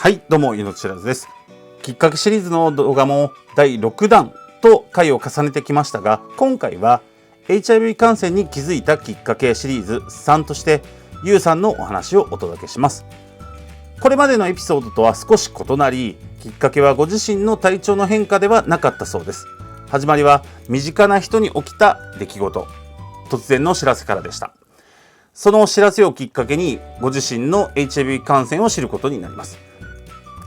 はい、どうも、命知らずです。きっかけシリーズの動画も第6弾と回を重ねてきましたが、今回は HIV 感染に気づいたきっかけシリーズ3として、ゆうさんのお話をお届けします。これまでのエピソードとは少し異なり、きっかけはご自身の体調の変化ではなかったそうです。始まりは身近な人に起きた出来事、突然の知らせからでした。その知らせをきっかけにご自身の HIV 感染を知ることになります。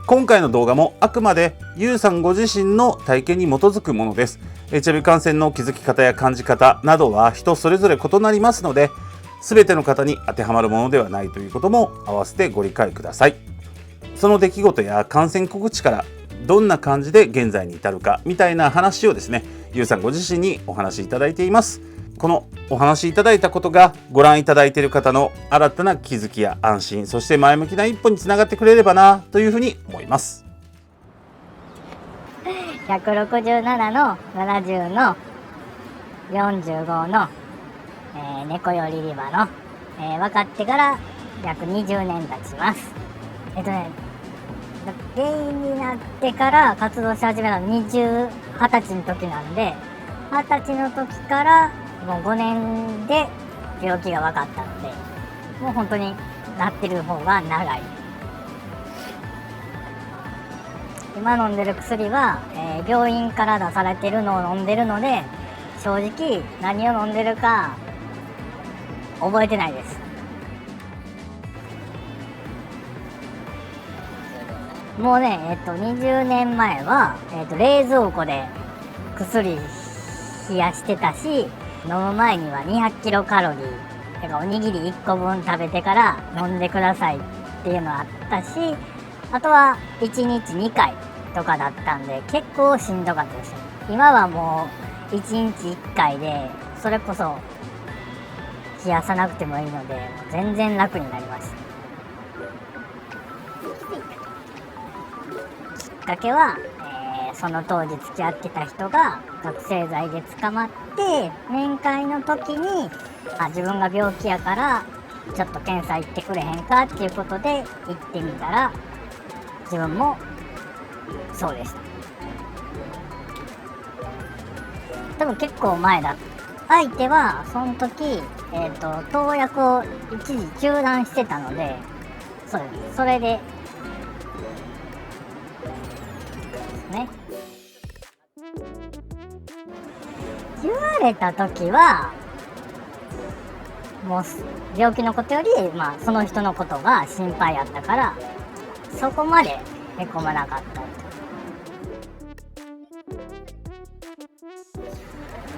今回の動画もあくまでゆうさんご自身の体験に基づくものです。 HIV 感染の気づき方や感じ方などは人それぞれ異なりますので、全ての方に当てはまるものではないということも併せてご理解ください。その出来事や感染告知からどんな感じで現在に至るかみたいな話をですね、ゆうさんご自身にお話しいただいています。このお話しいただいたことがご覧いただいている方の新たな気づきや安心、そして前向きな一歩につながってくれればなというふうに思います。167の70の45の、猫よりリバの、分かってから約20年経ちます。原因になってから活動し始めたの20歳の時なんで、20歳の時からもう5年で病気が分かったので、もう本当になってる方が長い。今飲んでる薬は、病院から出されてるのを飲んでるので、正直何を飲んでるか覚えてないです。もうね、20年前は、冷蔵庫で薬冷やしてたし、飲む前には200キロカロリー、てかおにぎり1個分食べてから飲んでくださいっていうのあったし、あとは1日2回とかだったんで結構しんどかったです。今はもう1日1回で、それこそ冷やさなくてもいいので全然楽になりました。きっかけは、その当時付き合ってた人が覚醒剤で捕まって、面会の時に自分が病気やからちょっと検査行ってくれへんかっていうことで行ってみたら、自分もそうでした。多分結構前だ。相手はその時、投薬を一時中断してたので、それでね。言われた時はもう病気のことより、その人のことが心配やったからそこまでへこまなかっ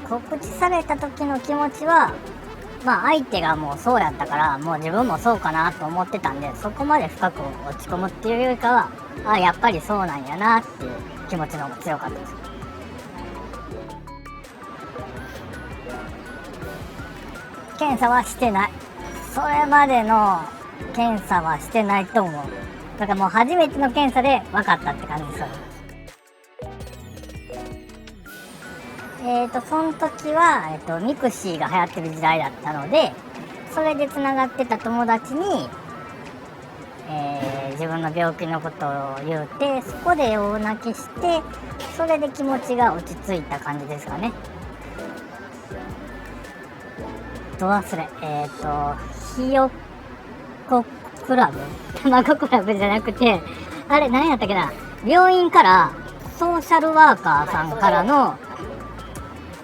た。告知された時の気持ちは、相手がもうそうやったから、もう自分もそうかなと思ってたんで、そこまで深く落ち込むっていうよりかは、やっぱりそうなんやなっていう気持ちの方が強かったです。検査はしてない。それまでの検査はしてないと思う。だからもう初めての検査で分かったって感じです。その時は、ミクシーが流行ってる時代だったので、それでつながってた友達に、自分の病気のことを言うて、そこで大泣きして、それで気持ちが落ち着いた感じですかね。ひよこクラブ卵クラブじゃなくて、あれ何やったっけな、病院からソーシャルワーカーさんからの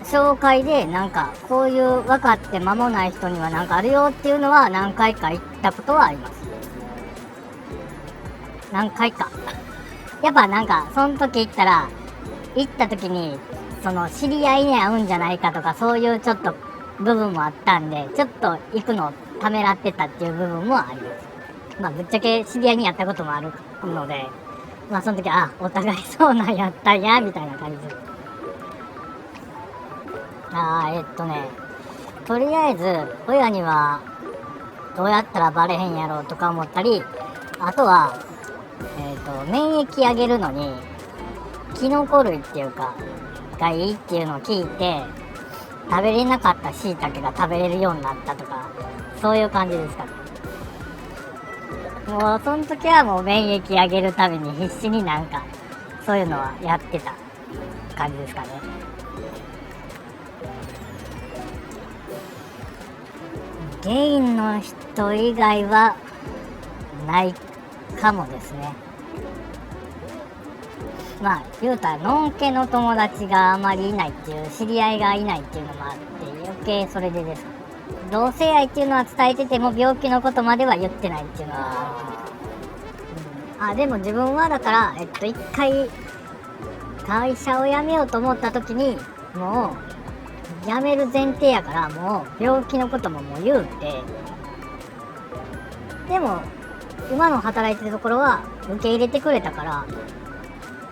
紹介で、なんかこういう分かって間もない人にはなんかあるよっていうのは何回か行ったことはあります。何回かやっぱなんかその時行った時にその知り合いに会うんじゃないかとか、そういうちょっと部分もあったんで、ちょっと行くのをためらってたっていう部分もあります。ぶっちゃけ知り合いにやったこともあるので、その時お互いそうなんやったんやみたいな感じです。とりあえず親にはどうやったらバレへんやろうとか思ったり、あとは免疫上げるのにキノコ類っていうかがいいっていうのを聞いて、食べれなかった椎茸が食べれるようになったとか、そういう感じですかね。もうその時はもう免疫上げるために必死になんかそういうのはやってた感じですかね。ゲイの人以外はないかもですね。まあ言うたらのんけの友達があまりいないっていう、知り合いがいないっていうのもあって余計それでです。同性愛っていうのは伝えてても病気のことまでは言ってないっていうのはあるかも。でも自分はだから一回会社を辞めようと思った時にもう辞める前提やからもう病気のことももう言うて、でも今の働いてるところは受け入れてくれたから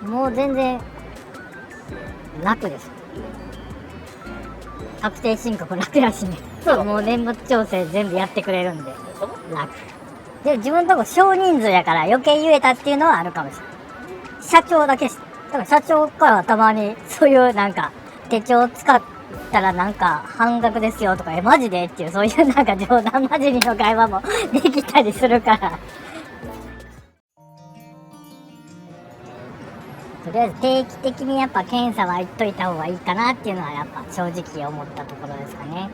もう全然楽です。確定申告楽だしね。そうもう年末調整全部やってくれるんで楽で、自分のとこ少人数やから余計言えたっていうのはあるかもしれない。社長だけだから社長からたまにそういうなんか手帳使ったらなんか半額ですよとかマジでっていうそういうなんか冗談交じりの会話もできたりするからとりあえず定期的にやっぱ検査は言っといた方がいいかなっていうのはやっぱ正直思ったところですかね。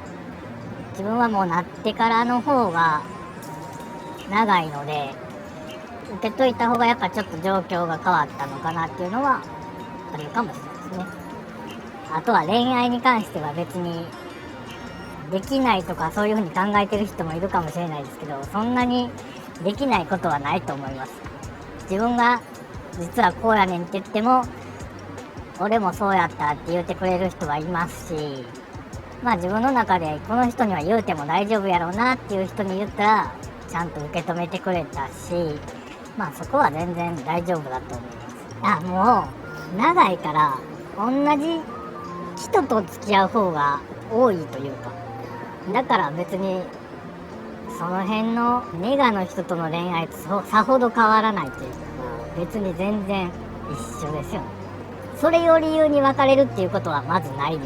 自分はもうなってからの方が長いので受けといた方がやっぱちょっと状況が変わったのかなっていうのはあるかもしれないですね。あとは恋愛に関しては別にできないとかそういうふうに考えてる人もいるかもしれないですけど、そんなにできないことはないと思います。自分が実はこうやねんって言っても俺もそうやったって言ってくれる人はいますし、まあ自分の中でこの人には言うても大丈夫やろうなっていう人に言ったらちゃんと受け止めてくれたし、まあそこは全然大丈夫だと思います。もう長いから同じ人と付き合う方が多いというか、だから別にその辺のネガの人との恋愛とさほど変わらないというか、別に全然一緒ですよね。それを理由に別れるっていうことはまずないで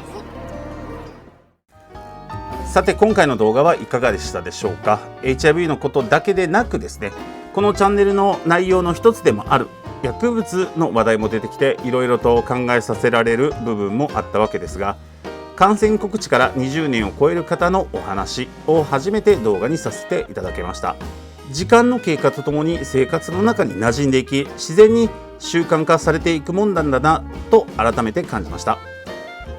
す。さて今回の動画はいかがでしたでしょうか。 HIV のことだけでなくですね、このチャンネルの内容の一つでもある薬物の話題も出てきていろいろと考えさせられる部分もあったわけですが、感染告知から20年を超える方のお話を初めて動画にさせていただきました。時間の経過とともに生活の中に馴染んでいき、自然に習慣化されていくもんなんだなと改めて感じました。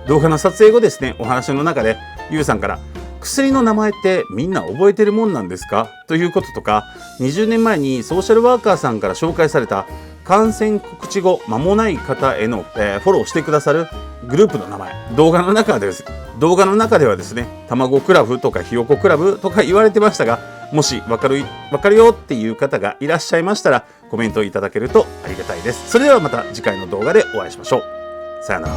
動画の撮影後ですね、お話の中でゆうさんから薬の名前ってみんな覚えてるもんなんですかということとか、20年前にソーシャルワーカーさんから紹介された感染告知後間もない方への、フォローしてくださるグループの名前、動画の中ではですね、卵クラブとかひよこクラブとか言われてましたが、もし分かるよっていう方がいらっしゃいましたらコメントいただけるとありがたいです。それではまた次回の動画でお会いしましょう。さよなら。